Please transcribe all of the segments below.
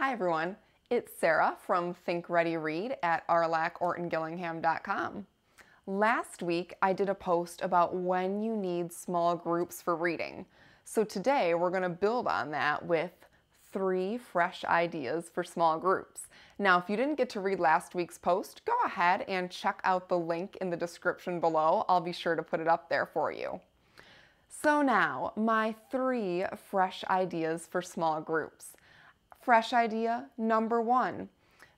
Hi everyone, it's Sarah from Think Ready Read at ortongillingham.com. Last week I did a post about when you need small groups for reading. So today we're going to build on that with 3 fresh ideas for small groups. Now if you didn't get to read last week's post, go ahead and check out the link in the description below. I'll be sure to put it up there for you. So now, my 3 fresh ideas for small groups. Fresh idea number 1.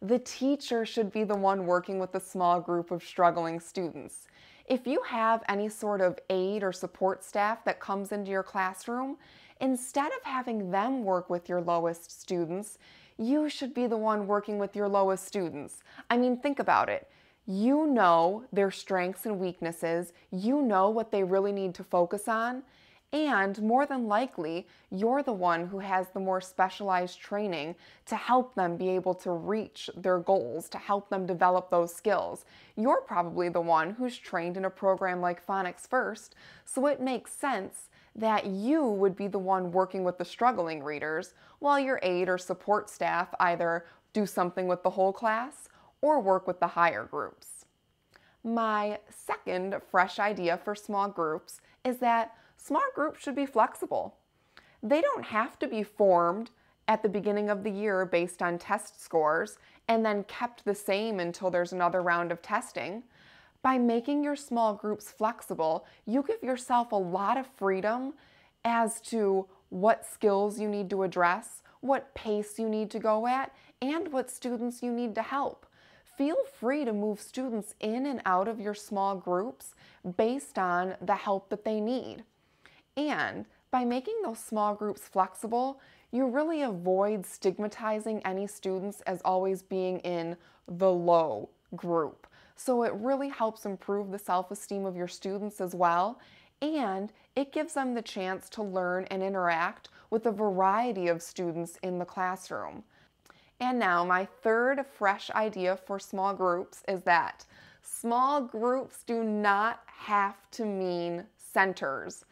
The teacher should be the one working with a small group of struggling students. If you have any sort of aid or support staff that comes into your classroom, instead of having them work with your lowest students, you should be the one working with your lowest students. I mean, think about it. You know their strengths and weaknesses, you know what they really need to focus on, and more than likely, you're the one who has the more specialized training to help them be able to reach their goals, to help them develop those skills. You're probably the one who's trained in a program like Phonics First, so it makes sense that you would be the one working with the struggling readers, while your aid or support staff either do something with the whole class or work with the higher groups. My second fresh idea for small groups is that small groups should be flexible. They don't have to be formed at the beginning of the year based on test scores and then kept the same until there's another round of testing. By making your small groups flexible, you give yourself a lot of freedom as to what skills you need to address, what pace you need to go at, and what students you need to help. Feel free to move students in and out of your small groups based on the help that they need. And by making those small groups flexible, you really avoid stigmatizing any students as always being in the low group. So it really helps improve the self-esteem of your students as well, and it gives them the chance to learn and interact with a variety of students in the classroom. And now my third fresh idea for small groups is that small groups do not have to mean centers.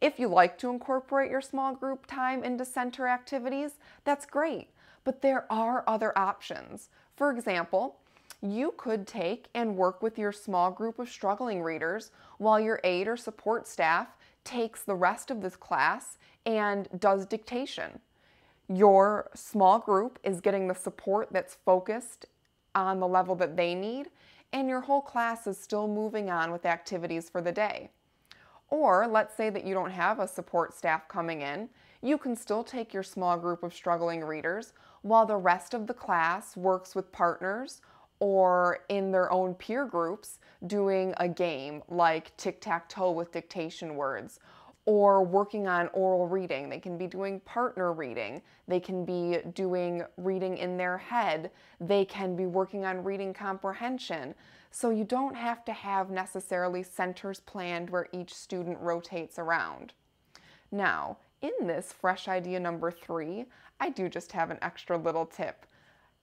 If you like to incorporate your small group time into center activities, that's great, but there are other options. For example, you could take and work with your small group of struggling readers while your aid or support staff takes the rest of this class and does dictation. Your small group is getting the support that's focused on the level that they need, and your whole class is still moving on with activities for the day. Or let's say that you don't have a support staff coming in, you can still take your small group of struggling readers while the rest of the class works with partners or in their own peer groups doing a game like tic-tac-toe with dictation words, or working on oral reading. They can be doing partner reading. They can be doing reading in their head. They can be working on reading comprehension. So you don't have to have necessarily centers planned where each student rotates around. Now, in this fresh idea number 3, I do just have an extra little tip.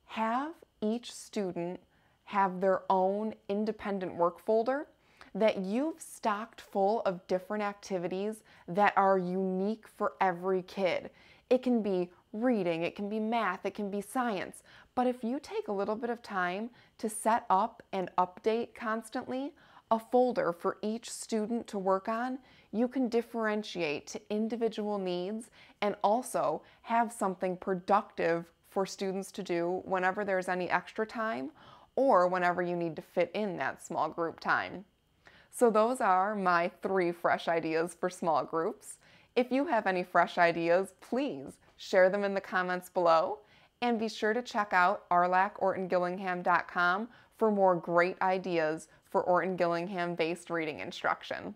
Have each student have their own independent work folder that you've stocked full of different activities that are unique for every kid. It can be reading, it can be math, it can be science, but if you take a little bit of time to set up and update constantly a folder for each student to work on, you can differentiate to individual needs and also have something productive for students to do whenever there's any extra time or whenever you need to fit in that small group time. So those are my 3 fresh ideas for small groups. If you have any fresh ideas, please share them in the comments below, and be sure to check out ortongillingham.com for more great ideas for Orton Gillingham based reading instruction.